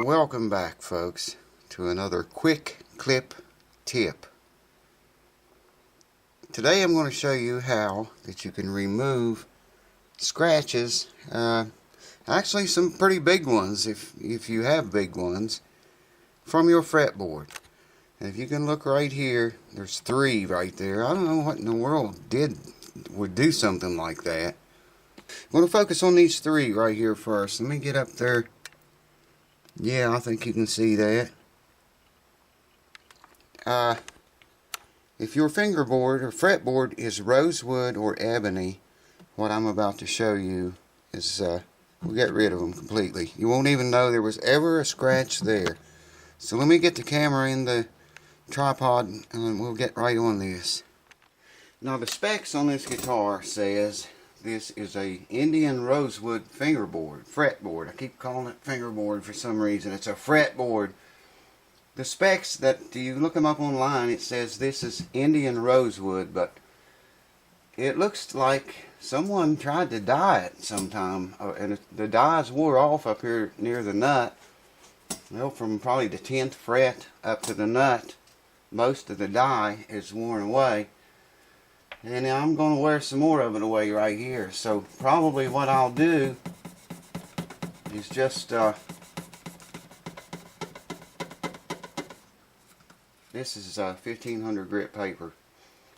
Welcome back, folks, to another quick clip tip. Today I'm going to show you how that you can remove scratches, actually some pretty big ones if you have big ones, from your fretboard. And if you can look right here, there's 3 right there. I don't know what in the world would do something like that. I'm going to focus on these 3 right here first. Let me get up there. Yeah, I think you can see that. If your fingerboard or fretboard is rosewood or ebony, what I'm about to show you is we'll get rid of them completely. You won't even know there was ever a scratch there. So let me get the camera in the tripod and we'll get right on this. Now the specs on this guitar says this is a Indian rosewood fingerboard, fretboard. I keep calling it fingerboard for some reason. It's a fretboard. The specs that you look them up online, it says this is Indian rosewood, but it looks like someone tried to dye it sometime, and the dyes wore off up here near the nut. Well, from probably the 10th fret up to the nut, most of the dye is worn away. And now I'm going to wear some more of it away right here. So probably what I'll do is just, this is 1500 grit paper,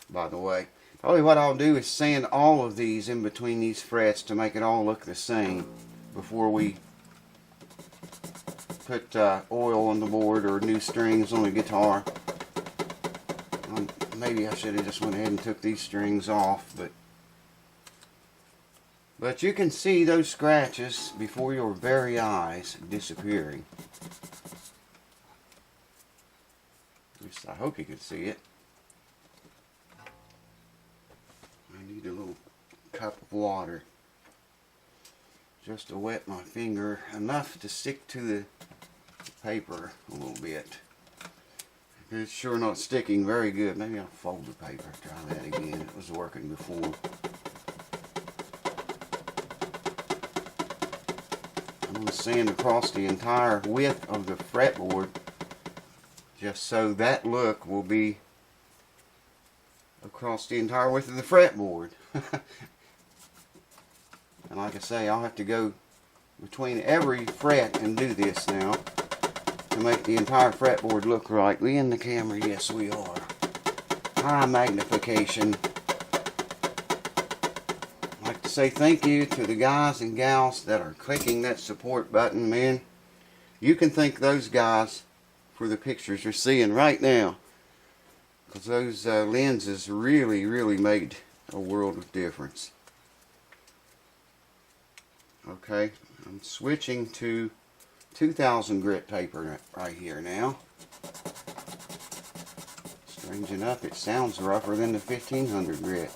by the way. Probably what I'll do is sand all of these in between these frets to make it all look the same before we put oil on the board or new strings on the guitar. Maybe I should have just went ahead and took these strings off, but you can see those scratches before your very eyes disappearing. At least I hope you can see it. I need a little cup of water just to wet my finger enough to stick to the paper a little bit. It's sure not sticking very good. Maybe I'll fold the paper. Try that again. It was working before. I'm going to sand across the entire width of the fretboard just so that look will be across the entire width of the fretboard. And like I say, I'll have to go between every fret and do this now to make the entire fretboard look right. We in the camera? Yes, we are. High magnification. I'd like to say thank you to the guys and gals that are clicking that support button, man. You can thank those guys for the pictures you're seeing right now, because those lenses really made a world of difference. Okay, I'm switching to 2000 grit paper right here now. Strange enough, it sounds rougher than the 1500 grit.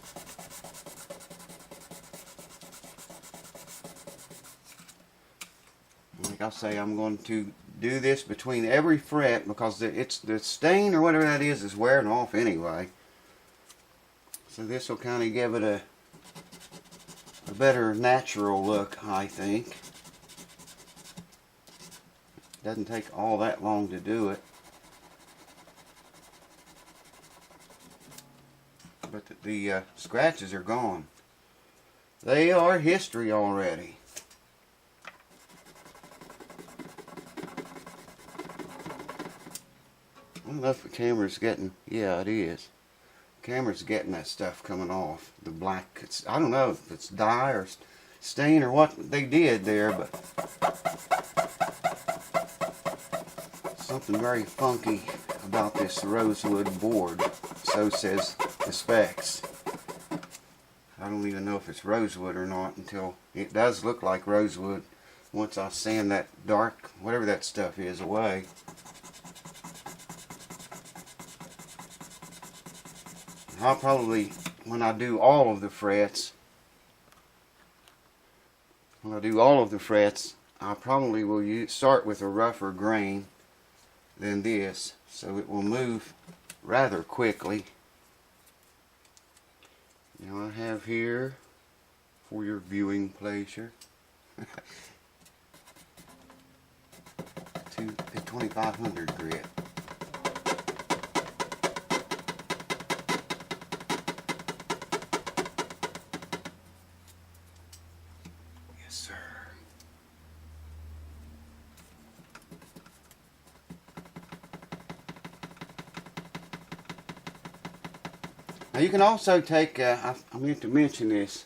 Like I say, I'm going to do this between every fret because the stain or whatever that is wearing off anyway. So this will kind of give it a better natural look, I think. Doesn't take all that long to do it. But the scratches are gone. They are history already. I don't know if the camera's getting, yeah, it is. The camera's getting that stuff coming off. The black, I don't know if it's dye or stain or what they did there, but something very funky about this rosewood board. So says the specs. I don't even know if it's rosewood or not until it does look like rosewood once I sand that dark, whatever that stuff is, away. I'll probably, when I do all of the frets, I probably will start with a rougher grain than this, so it will move rather quickly. Now I have here, for your viewing pleasure, the 2500 grit. Yes, sir. Now you can also take, I meant to mention this,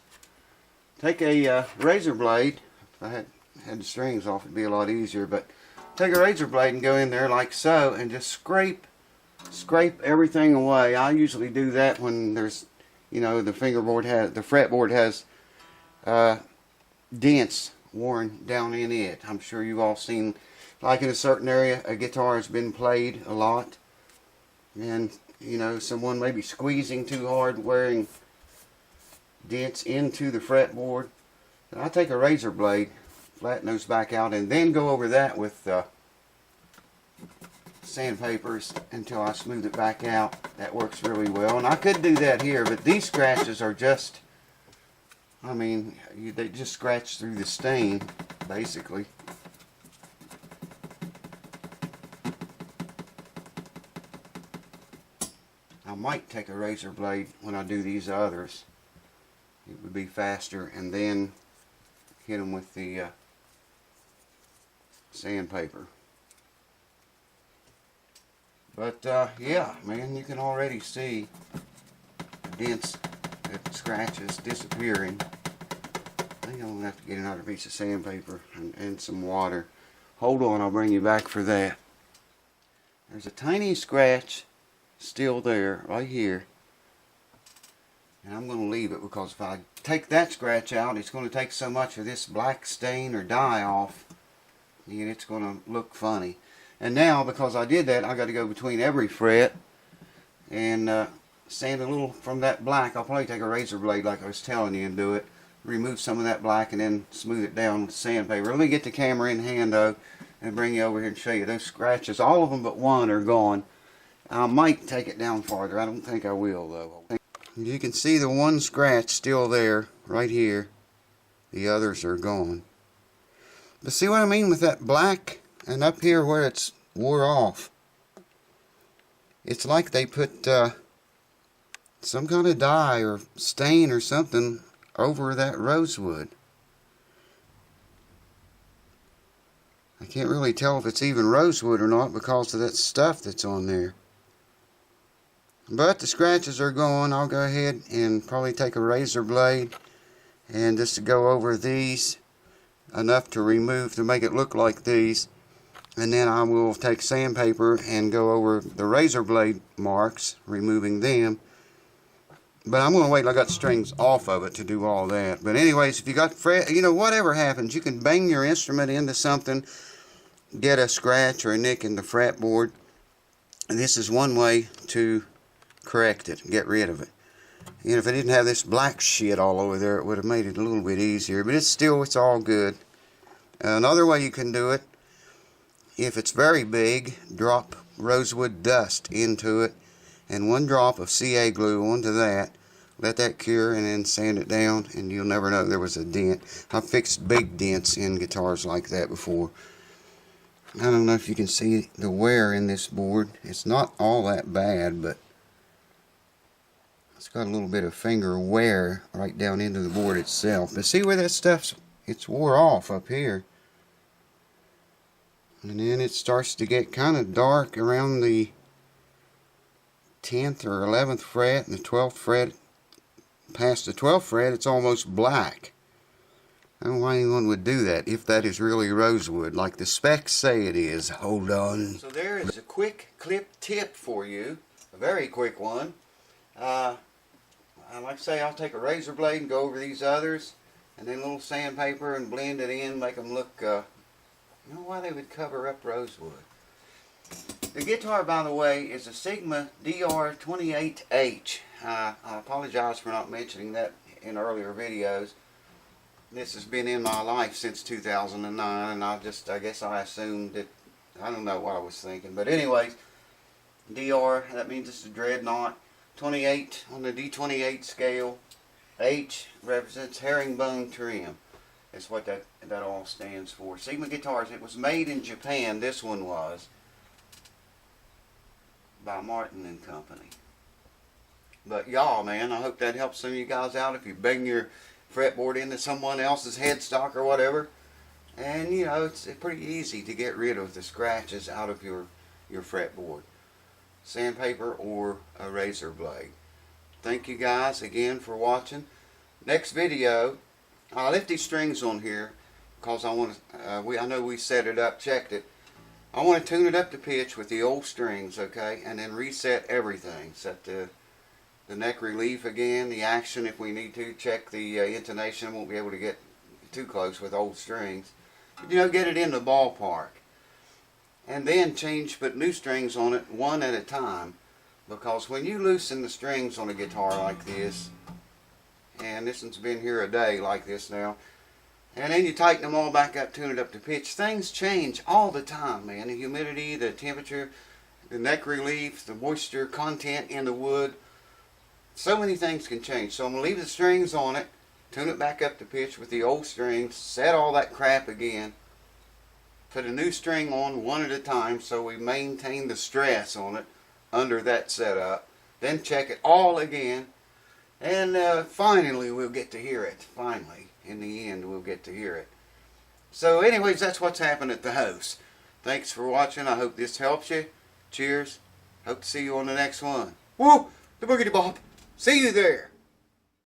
take a razor blade. If I had the strings off, it'd be a lot easier, but take a razor blade and go in there like so and just scrape everything away. I usually do that when there's, you know, the fretboard has dents worn down in it. I'm sure you've all seen, like in a certain area, a guitar has been played a lot, and you know, someone may be squeezing too hard, wearing dents into the fretboard. And I take a razor blade, flatten those back out, and then go over that with sandpapers until I smooth it back out. That works really well. And I could do that here, but these scratches are just, I mean, they just scratch through the stain, basically. I might take a razor blade when I do these others. It would be faster, and then hit them with the sandpaper. But yeah, man, you can already see the dents, the scratches disappearing. I think I'm going to have to get another piece of sandpaper and some water. Hold on, I'll bring you back for that. There's a tiny scratch still there, right here. And I'm going to leave it because if I take that scratch out, it's going to take so much of this black stain or dye off, and it's going to look funny. And now, because I did that, I got to go between every fret and sand a little from that black. I'll probably take a razor blade like I was telling you and do it. Remove some of that black and then smooth it down with sandpaper. Let me get the camera in hand though and bring you over here and show you those scratches. All of them but one are gone. I might take it down farther. I don't think I will though. You can see the one scratch still there right here. The others are gone. But see what I mean with that black? And up here where it's wore off, it's like they put some kind of dye or stain or something over that rosewood. I can't really tell if it's even rosewood or not because of that stuff that's on there. But the scratches are gone. I'll go ahead and probably take a razor blade and just to go over these enough to remove, to make it look like these. And then I will take sandpaper and go over the razor blade marks, removing them. But I'm going to wait till I got strings off of it to do all that. But anyways, if you got fret, you know, whatever happens, you can bang your instrument into something, get a scratch or a nick in the fretboard. And this is one way to correct it, get rid of it. You know, if I didn't have this black shit all over there, it would have made it a little bit easier. But it's all good. Another way you can do it, if it's very big, drop rosewood dust into it and one drop of CA glue onto that. Let that cure and then sand it down and you'll never know there was a dent. I've fixed big dents in guitars like that before. I don't know if you can see the wear in this board. It's not all that bad, but it's got a little bit of finger wear right down into the board itself. But see where that stuff's, it's wore off up here. And then it starts to get kind of dark around the 10th or 11th fret and the 12th fret. Past the 12th fret, it's almost black. I don't know why anyone would do that if that is really rosewood, like the specs say it is. Hold on. So there is a quick clip tip for you, a very quick one. Like I say, I'll take a razor blade and go over these others, and then a little sandpaper and blend it in, make them look. You know why they would cover up rosewood? The guitar, by the way, is a Sigma DR28H. I apologize for not mentioning that in earlier videos. This has been in my life since 2009, and I guess I assumed that, I don't know what I was thinking. But anyways, DR, that means it's a dreadnought. 28 on the D28 scale. H represents herringbone trim. is what that all stands for. Sigma Guitars. It was made in Japan. This one was by Martin and Company. But y'all, man, I hope that helps some of you guys out if you bang your fretboard into someone else's headstock or whatever. And you know, it's pretty easy to get rid of the scratches out of your fretboard. Sandpaper or a razor blade. Thank you guys again for watching. Next video, I left these strings on here because I want to. I know we set it up, checked it. I want to tune it up to pitch with the old strings, okay, and then reset everything. Set the neck relief again, the action if we need to. Check the intonation. Won't be able to get too close with old strings. But, you know, get it in the ballpark. And then put new strings on it one at a time. Because when you loosen the strings on a guitar like this, and this one's been here a day like this now, and then you tighten them all back up, tune it up to pitch, things change all the time, man. The humidity, the temperature, the neck relief, the moisture content in the wood. So many things can change. So I'm going to leave the strings on it, tune it back up to pitch with the old strings, set all that crap again, put a new string on one at a time so we maintain the stress on it under that setup, then check it all again, and finally we'll get to hear it. Finally, in the end, we'll get to hear it. So anyways, that's what's happened at the house. Thanks for watching. I hope this helps you. Cheers. Hope to see you on the next one. Woo! The boogity bop. See you there.